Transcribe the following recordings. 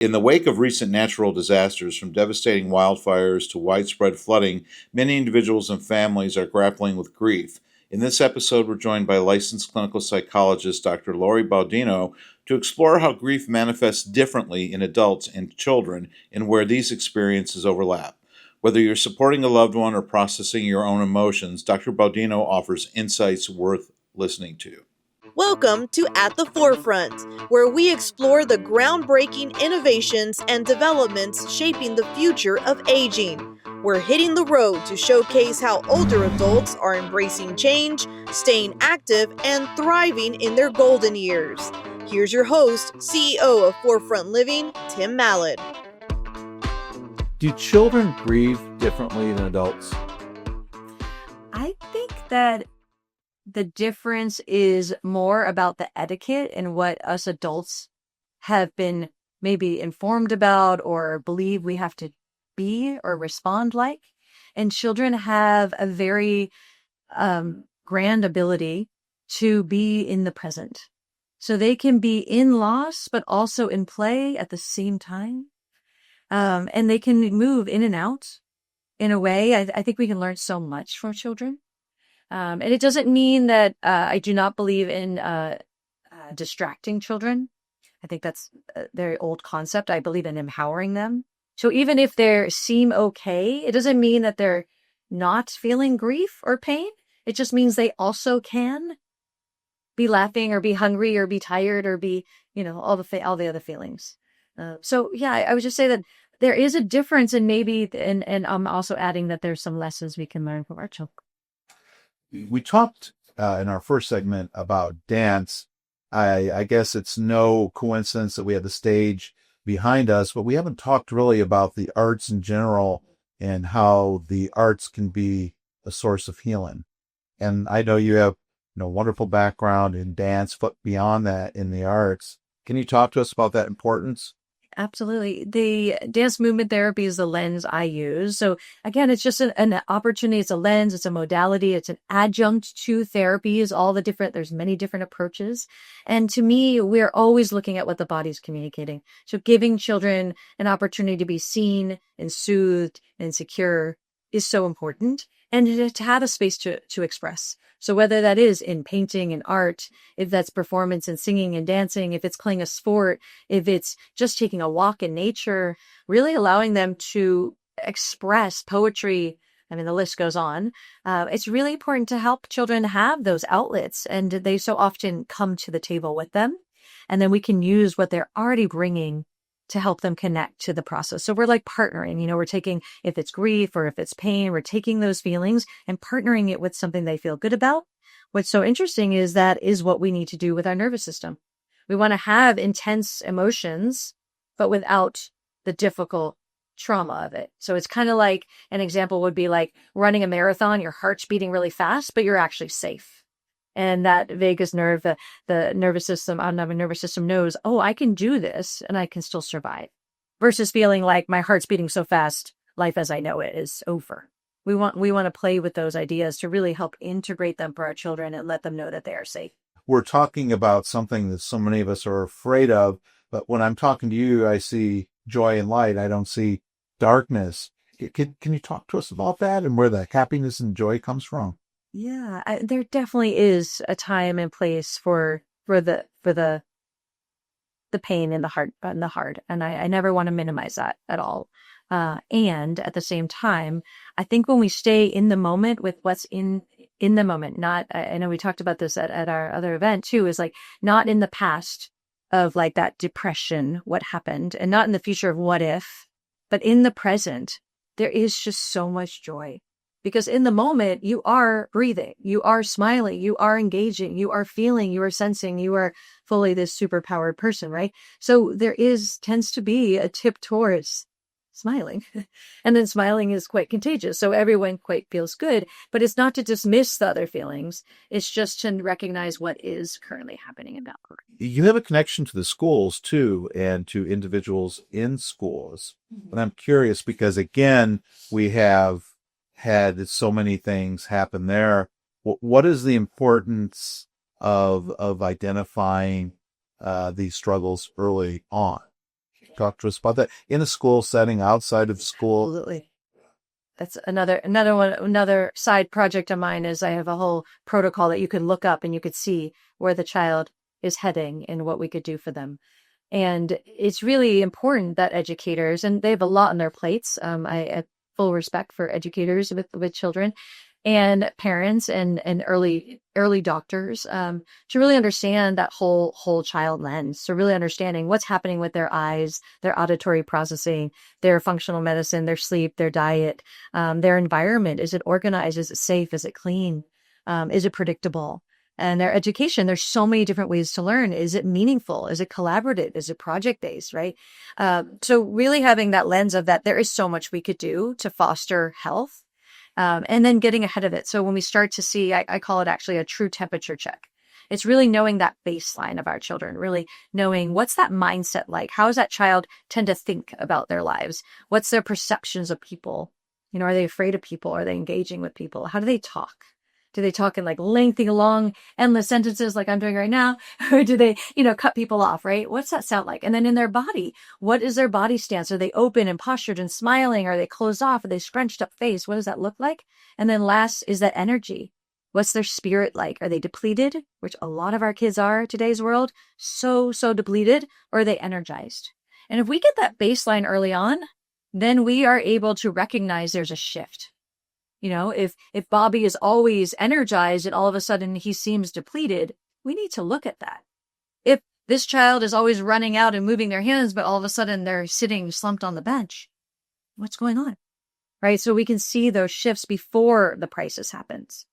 In the wake of recent natural disasters, from devastating wildfires to widespread flooding, many individuals and families are grappling with grief. In this episode, we're joined by licensed clinical psychologist Dr. Lori Baudino to explore how grief manifests differently in adults and children and where these experiences overlap. Whether you're supporting a loved one or processing your own emotions, Dr. Baudino offers insights worth listening to. Welcome to At the Forefront, where we explore the groundbreaking innovations and developments shaping the future of aging. We're hitting the road to showcase how older adults are embracing change, staying active, and thriving in their golden years. Here's your host, CEO of Forefront Living, Tim Mallett. Do children grieve differently than adults? I think that the difference is more about the etiquette and what us adults have been maybe informed about or believe we have to be or respond like. And children have a very grand ability to be in the present. So they can be in loss, but also in play at the same time. And they can move in and out in a way. I think we can learn so much from children. And it doesn't mean that I do not believe in distracting children. I think that's a very old concept. I believe in empowering them. So even if they seem okay, it doesn't mean that they're not feeling grief or pain. It just means they also can be laughing or be hungry or be tired or be, all the other feelings. So yeah, I would just say that there is a difference, and and I'm also adding that there's some lessons we can learn from our children. We talked in our first segment about dance. I guess it's no coincidence that we have the stage behind us, but we haven't talked really about the arts in general and how the arts can be a source of healing. And I know you have wonderful background in dance, but beyond that, in the arts. Can you talk to us about that importance? Absolutely. The dance movement therapy is the lens I use. So again, it's just an opportunity. It's a lens. It's a modality. It's an adjunct to therapies, there's many different approaches. And to me, we're always looking at what the body's communicating. So giving children an opportunity to be seen and soothed and secure is so important. And to have a space to express. So whether that is in painting and art, if that's performance and singing and dancing, if it's playing a sport, if it's just taking a walk in nature, really allowing them to express poetry. I mean, the list goes on. It's really important to help children have those outlets, and they so often come to the table with them. And then we can use what they're already bringing to help them connect to the process. So we're like partnering, we're taking, if it's grief or if it's pain, we're taking those feelings and partnering it with something they feel good about. What's so interesting is that is what we need to do with our nervous system. We want to have intense emotions, but without the difficult trauma of it. So it's kind of like, an example would be like running a marathon, your heart's beating really fast, but you're actually safe. And that vagus nerve, the nervous system, autonomic nervous system knows, oh, I can do this and I can still survive. Versus feeling like my heart's beating so fast, life as I know it is over. We want to play with those ideas to really help integrate them for our children and let them know that they are safe. We're talking about something that so many of us are afraid of, but when I'm talking to you, I see joy and light. I don't see darkness. Can you talk to us about that and where the happiness and joy comes from? Yeah, there definitely is a time and place for the pain in the heart and the heart, and I never want to minimize that at all. And at the same time, I think when we stay in the moment with what's in the moment, not I know we talked about this at our other event too, is like not in the past of like that depression, what happened, and not in the future of what if, but in the present, there is just so much joy. Because in the moment, you are breathing, you are smiling, you are engaging, you are feeling, you are sensing, you are fully this superpowered person, right? So there tends to be a tip towards smiling. And then smiling is quite contagious. So everyone quite feels good, but it's not to dismiss the other feelings. It's just to recognize what is currently happening in that world. You have a connection to the schools too, and to individuals in schools. Mm-hmm. And I'm curious because again, we have had so many things happen there. What is the importance of identifying these struggles early on? talk to us about that in a school setting, outside of school? Absolutely. That's another side project of mine is I have a whole protocol that you could look up and you could see where the child is heading and what we could do for them. And it's really important that educators, and they have a lot on their plates. I have full respect for educators with children and parents and early doctors, to really understand that whole child lens, to really understanding what's happening with their eyes, their auditory processing, their functional medicine, their sleep, their diet, their environment. Is it organized? Is it safe? Is it clean? Is it predictable? And their education, there's so many different ways to learn. Is it meaningful? Is it collaborative? Is it project based? Right? So really having that lens of that, there is so much we could do to foster health, and then getting ahead of it. So when we start to see, I call it actually a true temperature check. It's really knowing that baseline of our children, really knowing what's that mindset like? How does that child tend to think about their lives? What's their perceptions of people? Are they afraid of people? Are they engaging with people? How do they talk? Do they talk in like lengthy, long, endless sentences like I'm doing right now? Or do they, cut people off, right? What's that sound like? And then in their body, what is their body stance? Are they open and postured and smiling? Are they closed off? Are they scrunched up face? What does that look like? And then last is that energy. What's their spirit like? Are they depleted? Which a lot of our kids are today's world. So depleted. Or are they energized? And if we get that baseline early on, then we are able to recognize there's a shift. If Bobby is always energized and all of a sudden he seems depleted, we need to look at that. If this child is always running out and moving their hands, but all of a sudden they're sitting slumped on the bench, what's going on? Right? So we can see those shifts before the crisis happens.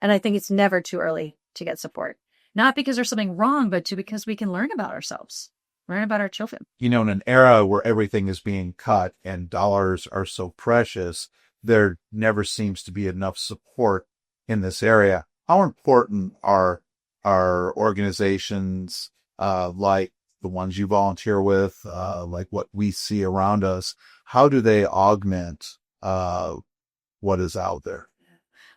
And I think it's never too early to get support. Not because there's something wrong, but because we can learn about ourselves, learn about our children. In an era where everything is being cut and dollars are so precious, there never seems to be enough support in this area. How important are organizations like the ones you volunteer with, like what we see around us? How do they augment what is out there?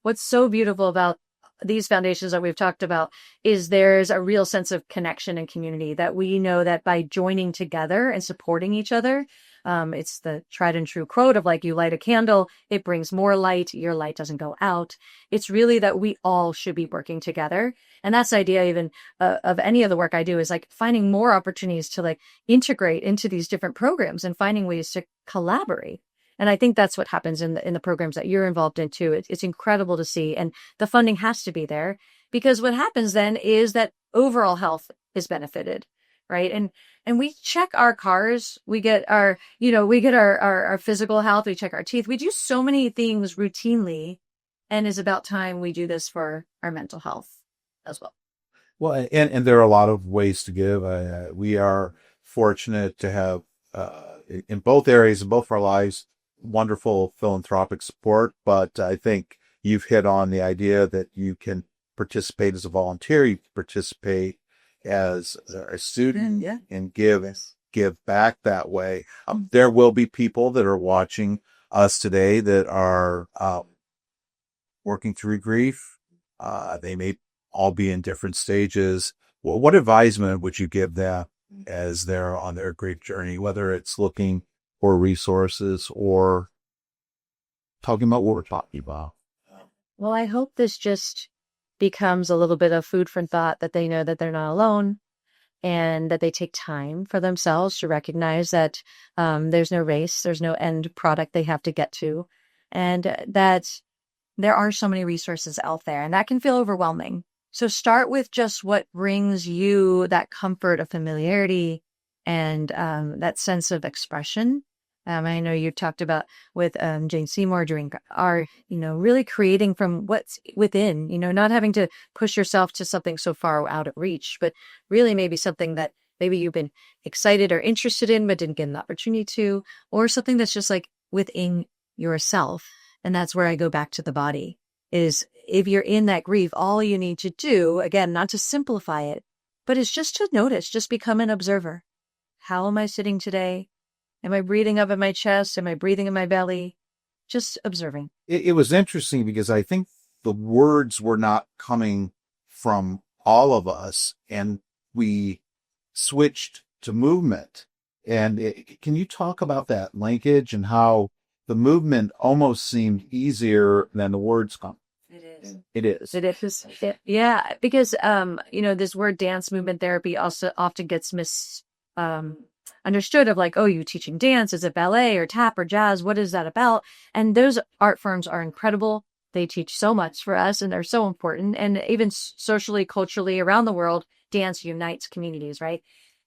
What's so beautiful about these foundations that we've talked about is there's a real sense of connection and community, that we know that by joining together and supporting each other, it's the tried and true quote of like, you light a candle, it brings more light, your light doesn't go out. It's really that we all should be working together. And that's the idea even of any of the work I do, is like finding more opportunities to like integrate into these different programs and finding ways to collaborate. And I think that's what happens in the programs that you're involved in too. It's incredible to see. And the funding has to be there, because what happens then is that overall health is benefited, right? And we check our cars, we get our physical health, we check our teeth. We do so many things routinely, and it's about time we do this for our mental health as well. Well, and there are a lot of ways to give. We are fortunate to have, in both areas, in both of our lives, wonderful philanthropic support. But I think you've hit on the idea that you can participate as a volunteer, you can participate as a student, and give back that way. There will be people that are watching us today that are working through grief. They may all be in different stages. Well, what advisement would you give them as they're on their grief journey, whether it's looking for resources or talking about what we're talking about? Well, I hope this just becomes a little bit of food for thought, that they know that they're not alone, and that they take time for themselves to recognize that there's no race, there's no end product they have to get to, and that there are so many resources out there, and that can feel overwhelming. So start with just what brings you that comfort of familiarity and that sense of expression. I know you talked about with Jane Seymour during our, really creating from what's within, not having to push yourself to something so far out of reach, but really maybe something that maybe you've been excited or interested in, but didn't get an opportunity to, or something that's just like within yourself. And that's where I go back to the body, is if you're in that grief, all you need to do, again, not to simplify it, but it's just to notice, just become an observer. How am I sitting today? Am I breathing up in my chest? Am I breathing in my belly? Just observing. It was interesting because I think the words were not coming from all of us, and we switched to movement. And can you talk about that linkage and how the movement almost seemed easier than the words come? It is. It is. It is. Yeah, because this word dance movement therapy also often gets understood of like, oh, you teaching dance, is it ballet or tap or jazz? What is that about? And those art forms are incredible. They teach so much for us and they're so important. And even socially, culturally around the world, dance unites communities, right?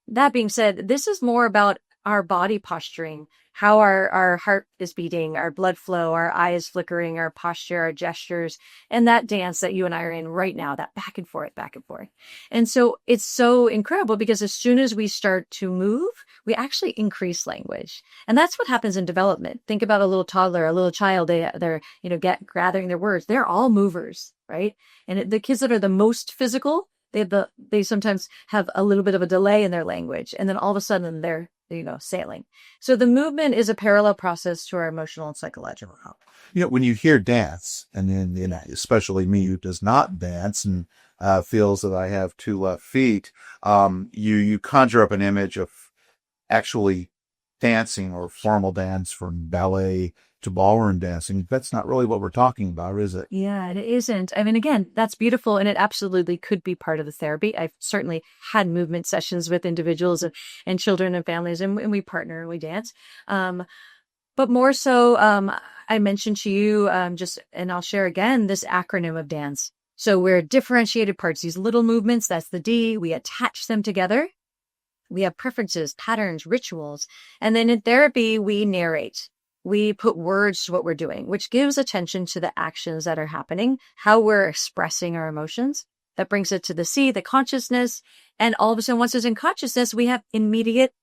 That being said, this is more about our body posturing, how our heart is beating, our blood flow, our eyes flickering, our posture, our gestures, and that dance that you and I are in right now, that back and forth, back and forth. And so it's so incredible because as soon as we start to move, we actually increase language. And that's what happens in development. Think about a little toddler, a little child, they're gathering their words. They're all movers, right? And the kids that are the most physical, they sometimes have a little bit of a delay in their language, and then all of a sudden they're sailing. So the movement is a parallel process to our emotional and psychological health. When you hear dance, and then especially me who does not dance and feels that I have two left feet, you conjure up an image of actually dancing or formal dance from ballet to ballroom dancing. That's not really what we're talking about, is it? Yeah, it isn't. I mean, again, that's beautiful. And it absolutely could be part of the therapy. I've certainly had movement sessions with individuals and children and families, and we partner and we dance. But more so, I mentioned to you and I'll share again, this acronym of dance. So we're differentiated parts, these little movements, that's the D, we attach them together. We have preferences, patterns, rituals. And then in therapy, we narrate. We put words to what we're doing, which gives attention to the actions that are happening, how we're expressing our emotions. That brings it to the C, the consciousness. And all of a sudden, once it's in consciousness, we have immediate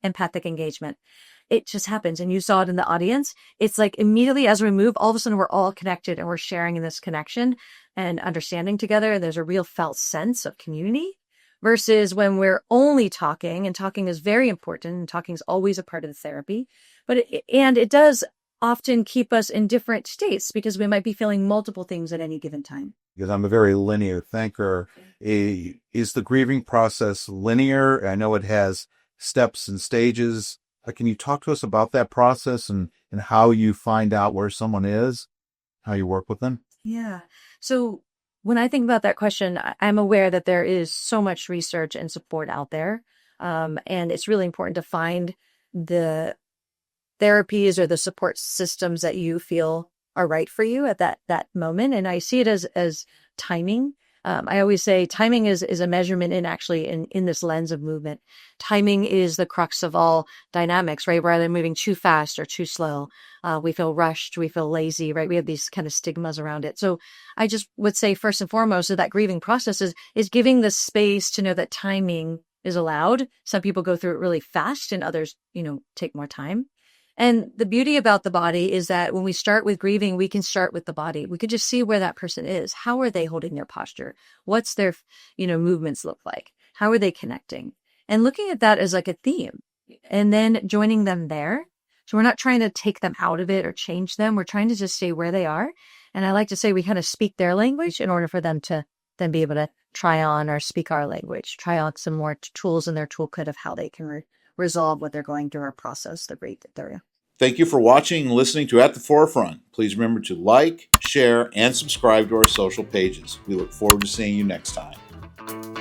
empathic engagement. It just happens. And you saw it in the audience. It's like immediately as we move, all of a sudden we're all connected and we're sharing in this connection and understanding together. There's a real felt sense of community versus when we're only talking, and talking is very important and talking is always a part of the therapy. But it does often keep us in different states because we might be feeling multiple things at any given time. Because I'm a very linear thinker. Is the grieving process linear? I know it has steps and stages. Can you talk to us about that process and how you find out where someone is, how you work with them? Yeah. So when I think about that question, I'm aware that there is so much research and support out there. And it's really important to find the therapies or the support systems that you feel are right for you at that moment. And I see it as timing. I always say timing is a measurement in this lens of movement. Timing is the crux of all dynamics, right? We're either moving too fast or too slow. We feel rushed, we feel lazy, right? We have these kind of stigmas around it. So I just would say first and foremost that grieving process is giving the space to know that timing is allowed. Some people go through it really fast and others, take more time. And the beauty about the body is that when we start with grieving, we can start with the body. We could just see where that person is. How are they holding their posture? What's their, movements look like? How are they connecting? And looking at that as like a theme and then joining them there. So we're not trying to take them out of it or change them. We're trying to just stay where they are. And I like to say we kind of speak their language in order for them to then be able to try on or speak our language, try on some more tools in their toolkit of how they can resolve what they're going through or process the grief that they're in. Thank you for watching and listening to At the Forefront. Please remember to like, share, and subscribe to our social pages. We look forward to seeing you next time.